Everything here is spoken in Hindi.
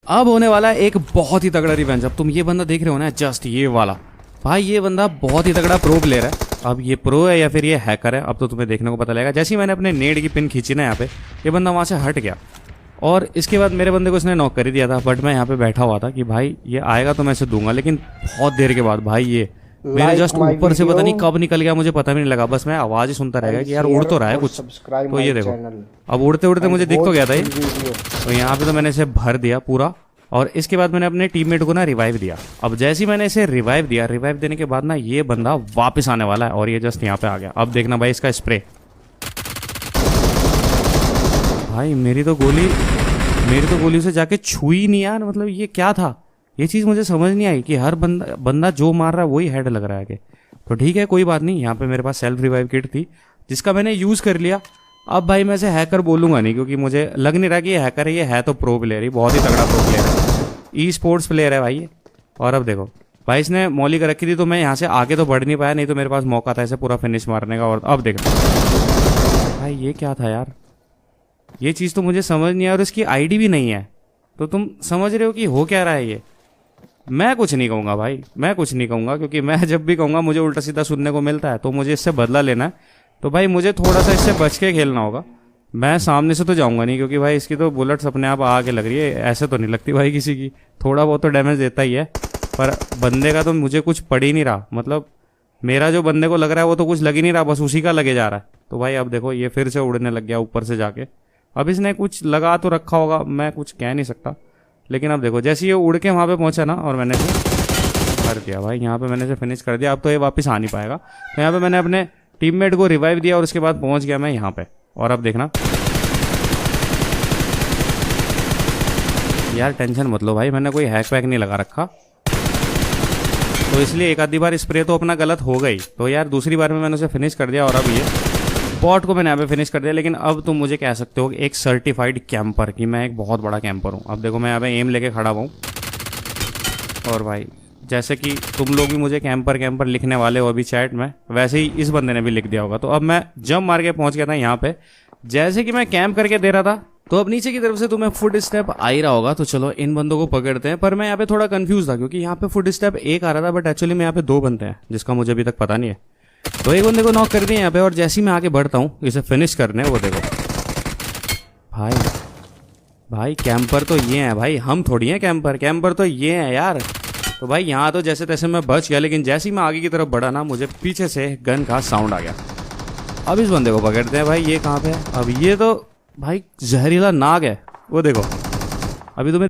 अब होने वाला है एक बहुत ही तगड़ा रिवेंज। अब तुम ये बंदा देख रहे हो ना, जस्ट ये वाला भाई, ये बंदा बहुत ही तगड़ा प्रो प्लेयर है। अब ये प्रो है या फिर ये हैकर है, अब तो तुम्हें देखने को पता लगेगा। जैसे ही मैंने अपने नेड की पिन खींची ना यहाँ पे, ये बंदा वहाँ से हट गया और इसके बाद मेरे बंदे को इसने नॉक कर ही दिया था। बट मैं यहाँ पे बैठा हुआ था कि भाई ये आएगा तो मैं इसे दूंगा, लेकिन बहुत देर के बाद भाई ये मेरे जस्ट ऊपर से पता नहीं कब निकल गया, मुझे पता भी नहीं लगा। बस मैं आवाज ही सुनता रहेगा कि यार उड़ तो रहा है कुछ। तो ये देखो, अब उड़ते उड़ते मुझे दिख तो गया था ये, तो यहाँ पे तो मैंने इसे भर दिया पूरा। और इसके बाद मैंने अपने टीममेट को ना रिवाइव दिया। अब जैसे ही मैंने इसे रिवाइव दिया, रिवाइव देने के बाद ना ये बंदा वापस आने वाला है और ये जस्ट यहाँ पे आ गया। अब देखना भाई इसका स्प्रे, भाई मेरी तो गोली से जाके छुई नहीं यार। मतलब ये क्या था, ये चीज़ मुझे समझ नहीं आई कि हर बंदा जो मार रहा है वही हेड लग रहा है कि। तो ठीक है कोई बात नहीं, यहाँ पे मेरे पास सेल्फ रिवाइव किट थी जिसका मैंने यूज़ कर लिया। अब भाई मैं इसे हैकर बोलूँगा नहीं, क्योंकि मुझे लग नहीं रहा कि ये हैकर है। ये है तो प्रो प्लेयर ही, बहुत ही तगड़ा प्रो प्लेयर है, ई स्पोर्ट्स प्लेयर है भाई ये। और अब देखो भाई इसने मॉली कर रखी थी, तो मैं यहाँ से आगे तो बढ़ नहीं पाया, नहीं तो मेरे पास मौका था इसे पूरा फिनिश मारने का। और अब देखो भाई ये क्या था यार, ये चीज़ तो मुझे समझ नहीं आया। और इसकी आईडी भी नहीं है, तो तुम समझ रहे हो कि हो क्या रहा है ये। मैं कुछ नहीं कहूँगा भाई, मैं कुछ नहीं कहूँगा, क्योंकि मैं जब भी कहूँगा मुझे उल्टा सीधा सुनने को मिलता है, तो मुझे इससे बदला लेना है। तो भाई मुझे थोड़ा सा इससे बच के खेलना होगा। मैं सामने से तो जाऊँगा नहीं, क्योंकि भाई इसकी तो बुलेट्स अपने आप आके लग रही है, ऐसे तो नहीं लगती भाई किसी की। थोड़ा बहुत तो डैमेज देता ही है, पर बंदे का तो मुझे कुछ पड़ ही नहीं रहा। मतलब मेरा जो बंदे को लग रहा है वो तो कुछ लग ही नहीं रहा, बस उसी का लगे जा रहा है। तो भाई अब देखो ये फिर से उड़ने लग गया ऊपर से जाके। अब इसने कुछ लगा तो रखा होगा, मैं कुछ कह नहीं सकता। लेकिन अब देखो जैसे ये उड़ के वहाँ पे पहुँचा ना, और मैंने कर दिया भाई, यहाँ पे मैंने इसे फिनिश कर दिया। अब तो ये वापस आ नहीं पाएगा। तो यहाँ पे मैंने अपने टीममेट को रिवाइव दिया और उसके बाद पहुँच गया मैं यहाँ पे। और अब देखना यार, टेंशन मत लो भाई, मैंने कोई हैक वैक नहीं लगा रखा, तो इसलिए एक आधी बार स्प्रे तो अपना गलत हो गई। तो यार दूसरी बार में मैंने उसे फिनिश कर दिया और अब ये बॉट को मैंने यहाँ पे फिनिश कर दिया। लेकिन अब तुम मुझे कह सकते हो एक सर्टिफाइड कैंपर, कि मैं एक बहुत बड़ा कैंपर हूँ। अब देखो मैं यहाँ पे एम लेके खड़ा हुआ हूँ, और भाई जैसे कि तुम लोग भी मुझे कैंपर लिखने वाले हो अभी चैट में, वैसे ही इस बंदे ने भी लिख दिया होगा। तो अब मैं जंप मार के पहुँच गया था यहाँ पे, जैसे कि मैं कैंप करके दे रहा था। तो अब नीचे की तरफ से तुम्हें फुट स्टेप आ ही रहा होगा, तो चलो इन बंदों को पकड़ते हैं। पर मैं यहाँ पे थोड़ा कंफ्यूज था, क्योंकि यहाँ पे फुट स्टेप एक आ रहा था, बट एक्चुअली में यहाँ पे दो बंदे हैं, जिसका मुझे अभी तक पता नहीं है। तो एक बंदे को नॉक कर दिया यहाँ पे, और जैसे ही मैं आगे बढ़ता हूँ इसे फिनिश करने, वो देखो भाई कैंपर तो ये है भाई, हम थोड़ी हैं कैंपर तो ये है यार। तो भाई यहाँ तो जैसे तैसे मैं बच गया, लेकिन जैसे ही मैं आगे की तरफ बढ़ा ना, मुझे पीछे से गन का साउंड आ गया। अब इस बंदे को पकड़ते हैं भाई, ये कहाँ पे है। अब ये तो भाई जहरीला नाग है, वो देखो। अभी तुम्हें